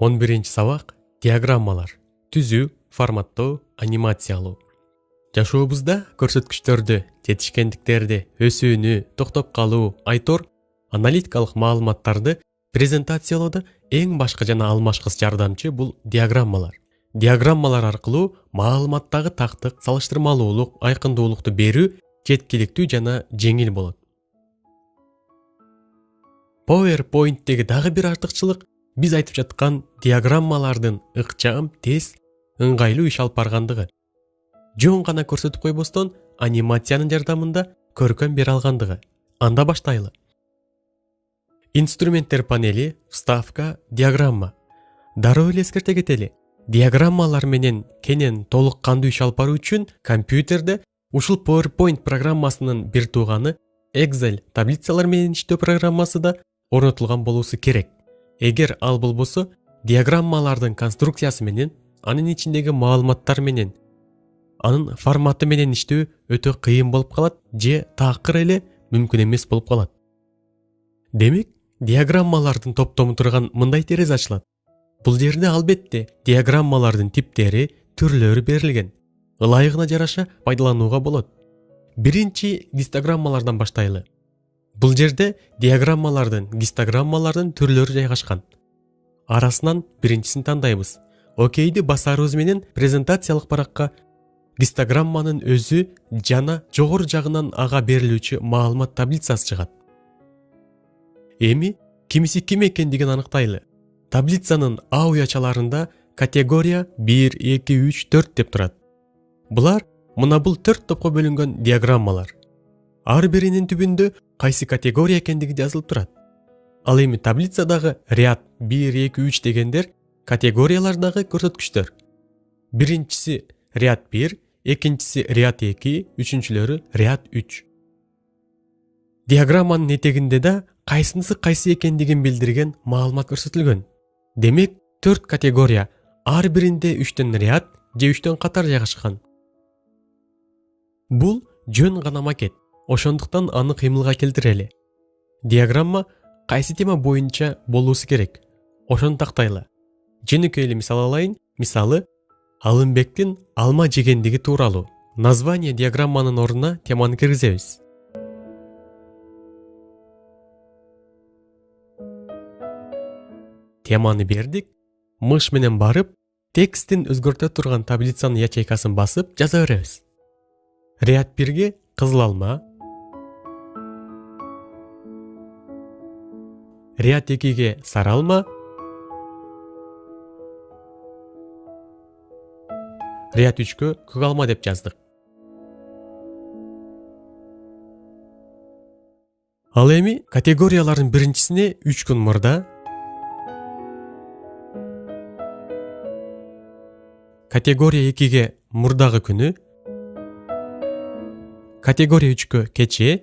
11-сабак диаграммалар, түзүү, форматтоо, анимациялоо. Жашообузда көрсөткүчтөрдү, жетишкендиктерди, өсүүнү, токтоп калуу, айтор, аналитикалык маалыматтарды презентациялоодо эң башкы жана алмашкыс жардамчы бул диаграммалар. Диаграммалар аркылуу маалыматтагы тактык, салыштырмалуулук, айкындуулукту берүү жеткиликтүү жана жеңил болот. PowerPoint'теги дагы бир артыкчылык биз айтып жаткан диаграммалардын ыкчам, тез, ыңгайлуу иш алып баргандыгы. Жөн гана көрсөтүп койбостон, анимациянын жардамында көркөм бере алгандыгы. Анда баштайлы. Инструменттер панели, вставка, диаграмма. Дароо эле эскерте кетели. Диаграммалар менен кенен толук кандуу иш алып баруу үчүн компьютерде ушул PowerPoint программасынын бир тууганы Excel таблицалар менен иштөө программасы да орнотулган болуусу керек. Эгер ал болбосо, диаграммалардын конструкциясы менен, анын ичиндеги маалыматтар менен, анын форматы менен иштөө өтө кыйын болуп калат же такыр эле мүмкүн эмес болуп калат. Демек, диаграммалардын топтому турган мындай терезе ачылат. Бул жерде албетте диаграммалардын типтери, түрлөрү берилген. Ылайыгына жараша пайдаланууга болот. Биринчи гистограммалардан баштайлы. Бул жерде диаграммалардын, гистограммалардын түрлөрү жайгашкан. Арасынан биринчисин тандайбыз. Окейди басарыбыз менен презентациялык баракка гистограмманын өзү жана жогору жагынан ага берилүүчү маалымат таблицасы чыгат. Эми кимиси ким экендигин аныктайлы. Таблицанын А уячаларында категория 1, 2, 3, 4 деп турат. Булар мына бул 4 топко бөлүнгөн диаграммалар. Ар биринин түбүндө кайсы категория экендиги жазылып турат. Ал эми таблицадагы ряд 1, 2, 3 дегендер категориялардагы көрсөткүчтөр. Биринчиси ряд 1, экинчиси ряд 2, үчүнчүлөрү ряд 3. Диаграмманын этегинде да кайсынысы кайсы экендигин билдирген маалымат көрсөтүлгөн. Демек, 4 категория ар биринде 3төн ряд же 3төн катар жайгашкан. Бул жөн гана макет. Ошондуктан аны кыймылга келтирели. Диаграмма кайсы тема боюнча болуусу керек. Ошону тактайлы. Жөнөкөй эле мисал алайын. Мисалы, Алымбектин алма жегендиги тууралуу. Название диаграмманын ордуна теманы киргизебиз. Теманы бердик. Мыш менен барып, текстин өзгөртө турган таблицанын ячейкасын басып жаза беребиз. Ряд 1ге кызыл алма, ряд 2ге сары алма, ряд 3кө көк алма деп жаздык. Ал эми категориялардын биринчисине 3 күн мурда, категория 2ге мурдагы күнү, категория 3кө кечээ,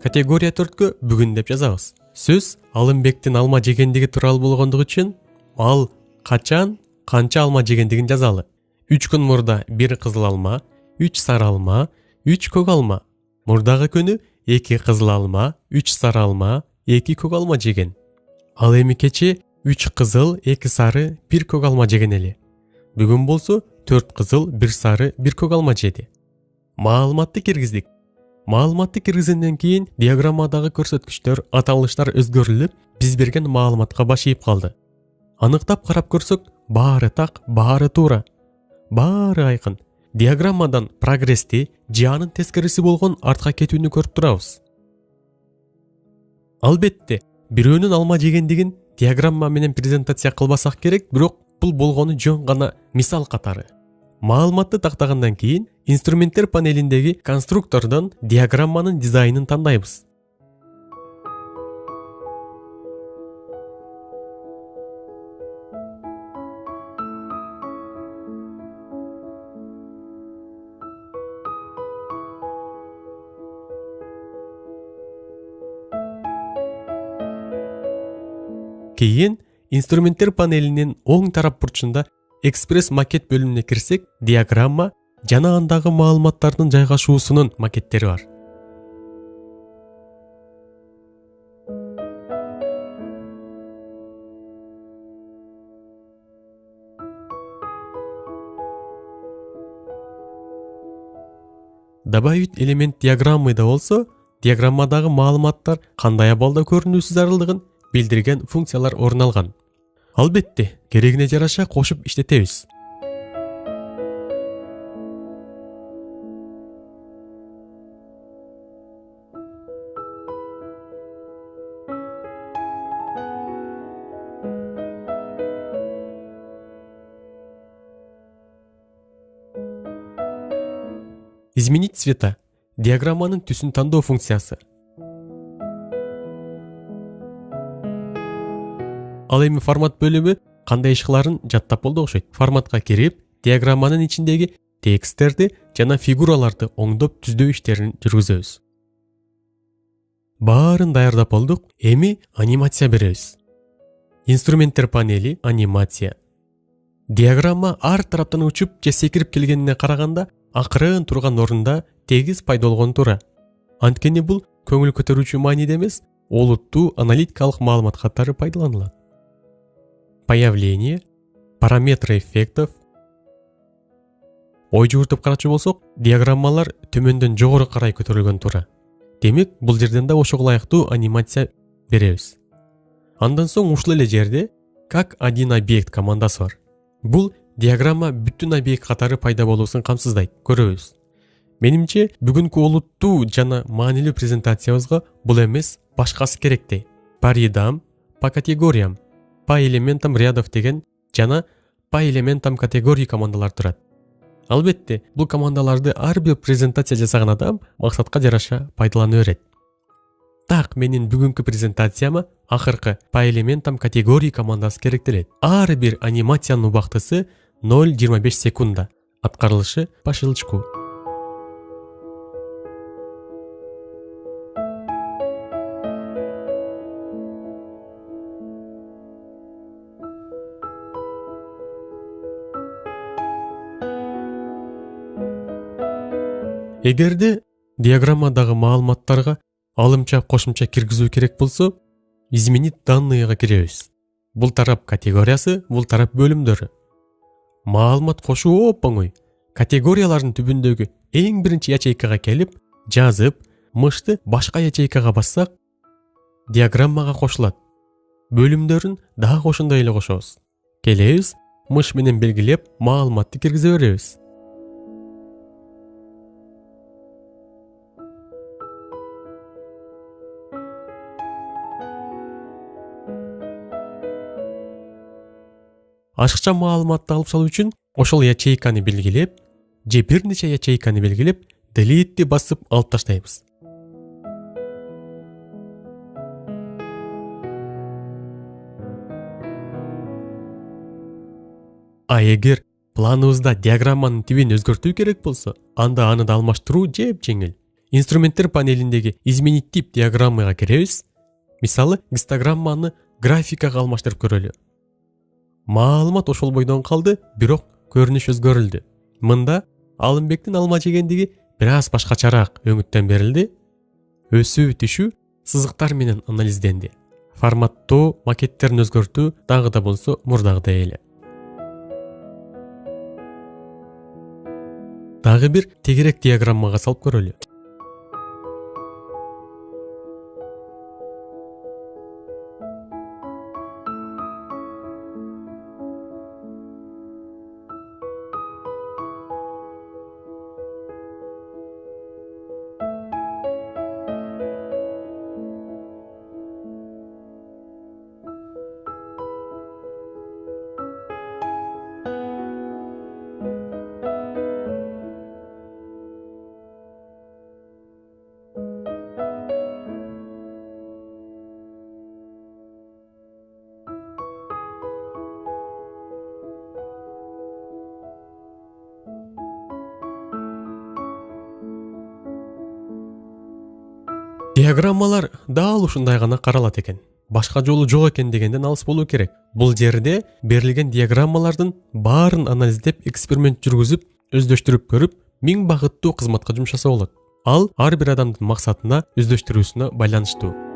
категория 4кө бүгүн деп жазабыз. Сөз Алымбектин алма жегендиги тууралуу болгондугу үчүн ал качан, канча алма жегендигин жазалы. 3 күн мурда 1 кызыл алма, 3 сары алма, 3 көк алма. Мурдагы күнү 2 кызыл алма, 3 сары алма, 2 көк алма жеген. Ал эми кечээ 3 кызыл, 2 сары, 1 көк алма жеген эле. Бүгүн болсо 4 кызыл, 1 сары, 1 көк алма жеди. Маалыматты киргиздик. Маалыматты киргизгенден кийин диаграммадагы көрсөткүчтөр, аталыштар өзгөрүлүп, биз берген маалыматка баш ийип калды. Аныктап карап көрсөк, баары так, баары туура. Баары айкын. Диаграммадан прогрессти, же анын тескериси болгон артка кетүүнү көрүп турабыз. Албетте, бирөөнүн алма жегендигин диаграмма менен презентация кылбасак керек, бирок бул болгону жөн гана мисал катары. Маалыматты тактагандан кийин инструменттер панелиндеги конструктордон диаграмманын дизайнын тандайбыз. Кийин инструменттер панелинин оң тарап бурчунда экспресс макет бөлүмүнө кирсек, диаграмма жана андагы маалыматтардын жайгашуусунун макеттери бар. добавить элемент диаграммада болсо, диаграммадагы маалыматтар кандай абалда көрүнүүсү зарылдыгын билдирген функциялар орун алган. Албетте, керегине жараша кошуп иштетебиз. Изменить цвета. Диаграмманын түсүн тандоо функциясы. Ал эми формат бөлүмү кандай иш кыларын жаттап болду окшойт. Форматка кирип, диаграмманын ичиндеги тексттерди жана фигураларды оңдоп түздөө иштерин жүргүзөбүз. Баарын даярдап болдук. Эми анимация беребиз. Инструменттер панели, анимация. Диаграмма ар тараптан учуп же секирип келгенине караганда акырын турган орунда тегиз пайда болгон туура. Анткени бул көңүл көтөрүүчү мааниде эмес, олуттуу аналитикалык маалымат катары пайдаланылат. Появление, параметры эффектов. Ой жууртуп карачу болсок, диаграммалар төмөндөн жогору карай көтөрүлгөн туура. Демек, бул жерден да ошого ылайыктуу анимация беребиз. Андан соң ушул эле жерде как один объект командасы бар. Бул диаграмма бүтүн объект катары пайда болуусун камсыздайт. Көрөбүз. Менимче, бүгүнкү олуттуу жана маанилүү презентациябызга бул эмес, башкасы керектей. По рядам, по категориям, по элементам рядов деген жана по элементам категорий командалар турат. Албетте, бул командаларды ар бир презентация жасаган адам максатка жараша пайдалана берет. Так, менин бүгүнкү презентацияма акыркы по элементам категорий командасы керектелет. Ар бир анимациянын убактысы 0,25 секунда. Аткарылышы по щелчку. Эгерде диаграммадагы маалыматтарга алымча кошумча киргизүү керек болсо, изменить данныйга киребиз. Бул тарап категориясы, бул тарап бөлүмдөрү. Маалымат кошуу оп оңой. Категориялардын түбүндөгү эң биринчи ячейкага келип, жазып, мышты башка ячейкага бассак, диаграммага кошулат. Бөлүмдөрүн дагы ошондой эле кошобуз. Келебиз, мыш менен белгилеп, маалыматты киргизе беребиз. Ашыкча маалыматты алып салуу үчүн ошол ячейканы белгилеп, же бир нече ячейканы белгилеп, delete басып алып таштайбыз. А эгер планыбызда диаграмманын тибин өзгөртүү керек болсо, анда аны да алмаштыруу жеп жеңил. Инструменттер панелиндеги изменить тип диаграммага киребиз. Мисалы, гистограмманы графикага алмаштырып көрөлү. Маалымат ошол бойдон калды, бирок көрүнүш өзгөрүлдү. Мында Алымбектин алма жегендиги бир аз башкачараак өңүттөн берилди. Өсүү, түшүү сызыктар менен анализденди. Форматтоо, макеттерин өзгөртүү дагы да болсо мурдагыдай эле. Дагы бир тегерек диаграммага салып көрөлү. Диаграммалар дал ушундай гана каралат экен. Башка жолу жок экен дегенден алыс болуу керек. Бул жерде берилген диаграммалардын баарын анализдеп, эксперимент жүргүзүп, өздөштүрүп көрүп, 1000 багыттуу кызматка жумшаса болот. Ал ар бир адамдын максатына, өздөштүрүүсүнө байланыштуу.